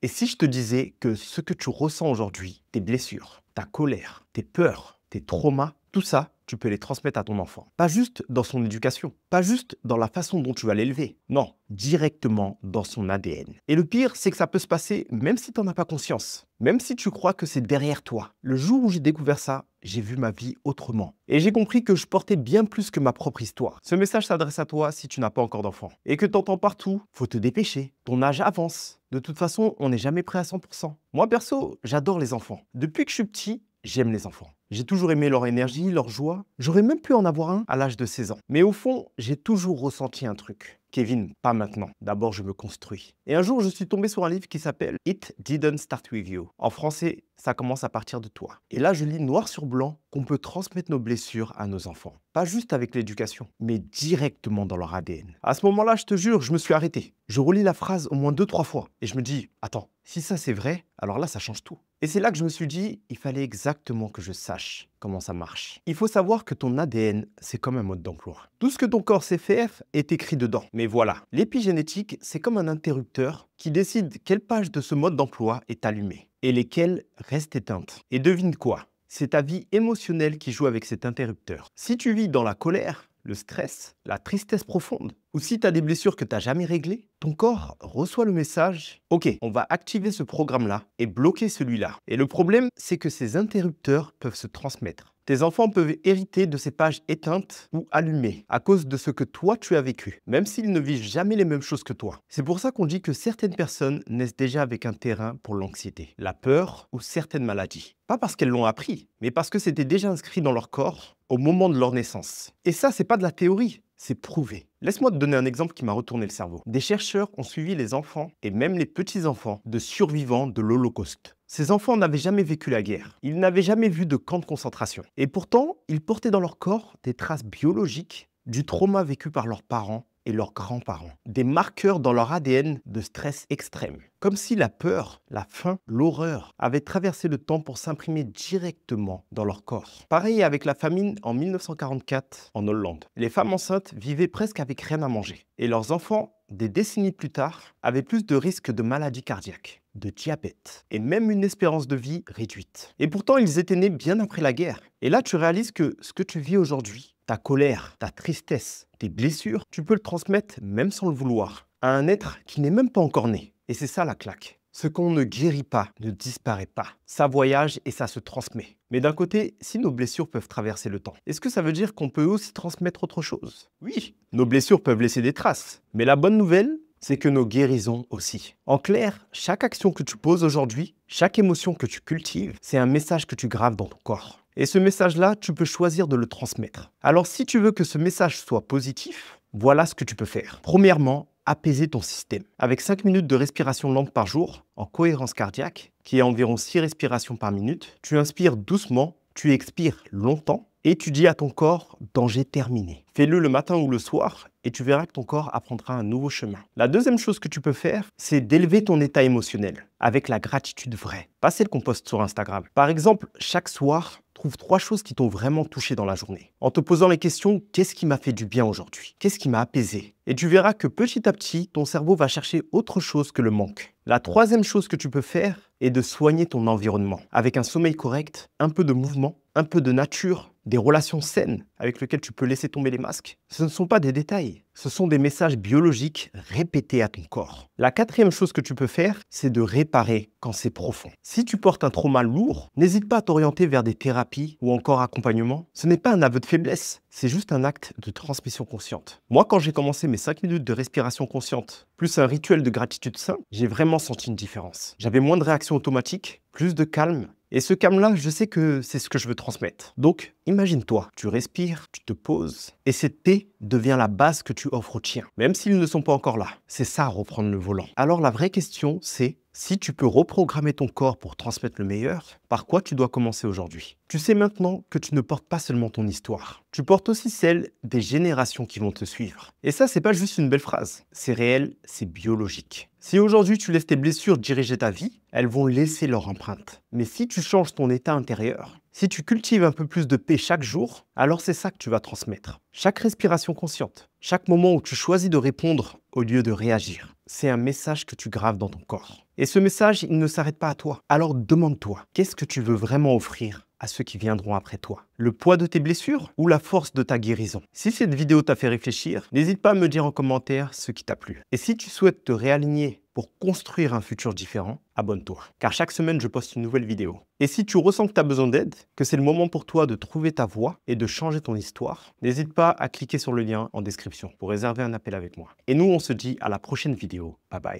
Et si je te disais que ce que tu ressens aujourd'hui, tes blessures, ta colère, tes peurs, tes traumas, tout ça, tu peux les transmettre à ton enfant. Pas juste dans son éducation, pas juste dans la façon dont tu vas l'élever. Non, directement dans son ADN. Et le pire, c'est que ça peut se passer même si tu n'en as pas conscience. Même si tu crois que c'est derrière toi. Le jour où j'ai découvert ça, j'ai vu ma vie autrement. Et j'ai compris que je portais bien plus que ma propre histoire. Ce message s'adresse à toi si tu n'as pas encore d'enfant. Et que t'entends partout, faut te dépêcher. Ton âge avance. De toute façon, on n'est jamais prêt à 100%. Moi perso, j'adore les enfants. Depuis que je suis petit, j'aime les enfants. J'ai toujours aimé leur énergie, leur joie. J'aurais même pu en avoir un à l'âge de 16 ans. Mais au fond, j'ai toujours ressenti un truc. Kevin, pas maintenant. D'abord, je me construis. Et un jour, je suis tombé sur un livre qui s'appelle It Didn't Start With You. En français, ça commence à partir de toi. Et là, je lis noir sur blanc qu'on peut transmettre nos blessures à nos enfants. Pas juste avec l'éducation, mais directement dans leur ADN. À ce moment-là, je te jure, je me suis arrêté. Je relis la phrase au moins 2-3 fois. Et je me dis, attends, si ça c'est vrai, alors là, ça change tout. Et c'est là que je me suis dit, il fallait exactement que je sache comment ça marche. Il faut savoir que ton ADN, c'est comme un mode d'emploi. Tout ce que ton corps sait faire est écrit dedans. Mais voilà, l'épigénétique, c'est comme un interrupteur qui décide quelle page de ce mode d'emploi est allumée et lesquelles restent éteintes. Et devine quoi? C'est ta vie émotionnelle qui joue avec cet interrupteur. Si tu vis dans la colère, le stress, la tristesse profonde, ou si tu as des blessures que tu n'as jamais réglées, ton corps reçoit le message « Ok, on va activer ce programme-là et bloquer celui-là ». Et le problème, c'est que ces interrupteurs peuvent se transmettre. Tes enfants peuvent hériter de ces pages éteintes ou allumées à cause de ce que toi tu as vécu, même s'ils ne vivent jamais les mêmes choses que toi. C'est pour ça qu'on dit que certaines personnes naissent déjà avec un terrain pour l'anxiété, la peur ou certaines maladies. Pas parce qu'elles l'ont appris, mais parce que c'était déjà inscrit dans leur corps au moment de leur naissance. Et ça, c'est pas de la théorie, c'est prouvé. Laisse-moi te donner un exemple qui m'a retourné le cerveau. Des chercheurs ont suivi les enfants et même les petits-enfants de survivants de l'Holocauste. Ces enfants n'avaient jamais vécu la guerre. Ils n'avaient jamais vu de camp de concentration. Et pourtant, ils portaient dans leur corps des traces biologiques du trauma vécu par leurs parents et leurs grands-parents. Des marqueurs dans leur ADN de stress extrême. Comme si la peur, la faim, l'horreur avaient traversé le temps pour s'imprimer directement dans leur corps. Pareil avec la famine en 1944 en Hollande. Les femmes enceintes vivaient presque avec rien à manger. Et leurs enfants, des décennies plus tard, avaient plus de risques de maladies cardiaques, de diabète et même une espérance de vie réduite. Et pourtant, ils étaient nés bien après la guerre. Et là, tu réalises que ce que tu vis aujourd'hui, ta colère, ta tristesse, tes blessures, tu peux le transmettre même sans le vouloir à un être qui n'est même pas encore né. Et c'est ça la claque. Ce qu'on ne guérit pas ne disparaît pas. Ça voyage et ça se transmet. Mais d'un côté, si nos blessures peuvent traverser le temps, est-ce que ça veut dire qu'on peut aussi transmettre autre chose? Oui, nos blessures peuvent laisser des traces. Mais la bonne nouvelle, c'est que nos guérisons aussi. En clair, chaque action que tu poses aujourd'hui, chaque émotion que tu cultives, c'est un message que tu graves dans ton corps. Et ce message-là, tu peux choisir de le transmettre. Alors si tu veux que ce message soit positif, voilà ce que tu peux faire. Premièrement, apaiser ton système. Avec 5 minutes de respiration lente par jour, en cohérence cardiaque, qui est environ 6 respirations par minute, tu inspires doucement, tu expires longtemps et tu dis à ton corps « danger terminé ». Fais-le le matin ou le soir et tu verras que ton corps apprendra un nouveau chemin. La deuxième chose que tu peux faire, c'est d'élever ton état émotionnel avec la gratitude vraie, pas celle qu'on poste sur Instagram. Par exemple, chaque soir, trouve 3 choses qui t'ont vraiment touché dans la journée. En te posant les questions « qu'est-ce qui m'a fait du bien aujourd'hui? Qu'est-ce qui m'a apaisé ?» Et tu verras que petit à petit, ton cerveau va chercher autre chose que le manque. La troisième chose que tu peux faire est de soigner ton environnement avec un sommeil correct, un peu de mouvement, un peu de nature, des relations saines avec lesquelles tu peux laisser tomber les masques. Ce ne sont pas des détails, ce sont des messages biologiques répétés à ton corps. La quatrième chose que tu peux faire, c'est de réparer quand c'est profond. Si tu portes un trauma lourd, n'hésite pas à t'orienter vers des thérapies ou encore accompagnement. Ce n'est pas un aveu de faiblesse, c'est juste un acte de transmission consciente. Moi, quand j'ai commencé mes 5 minutes de respiration consciente, plus un rituel de gratitude sain, j'ai vraiment senti une différence. J'avais moins de réactions automatiques, plus de calme. Et ce calme-là, je sais que c'est ce que je veux transmettre. Donc, imagine-toi, tu respires, tu te poses, et cette paix devient la base que tu offres aux tiens, même s'ils ne sont pas encore là. C'est ça, reprendre le volant. Alors la vraie question, c'est si tu peux reprogrammer ton corps pour transmettre le meilleur, par quoi tu dois commencer aujourd'hui? Tu sais maintenant que tu ne portes pas seulement ton histoire, tu portes aussi celle des générations qui vont te suivre. Et ça, c'est pas juste une belle phrase, c'est réel, c'est biologique. Si aujourd'hui tu laisses tes blessures diriger ta vie, elles vont laisser leur empreinte. Mais si tu changes ton état intérieur, si tu cultives un peu plus de paix chaque jour, alors c'est ça que tu vas transmettre. Chaque respiration consciente, chaque moment où tu choisis de répondre au lieu de réagir. C'est un message que tu graves dans ton corps. Et ce message, il ne s'arrête pas à toi. Alors demande-toi, qu'est-ce que tu veux vraiment offrir à ceux qui viendront après toi? Le poids de tes blessures ou la force de ta guérison? Si cette vidéo t'a fait réfléchir, n'hésite pas à me dire en commentaire ce qui t'a plu. Et si tu souhaites te réaligner pour construire un futur différent, abonne-toi. Car chaque semaine, je poste une nouvelle vidéo. Et si tu ressens que tu as besoin d'aide, que c'est le moment pour toi de trouver ta voie et de changer ton histoire, n'hésite pas à cliquer sur le lien en description pour réserver un appel avec moi. Et nous, on se dit à la prochaine vidéo. Bye bye.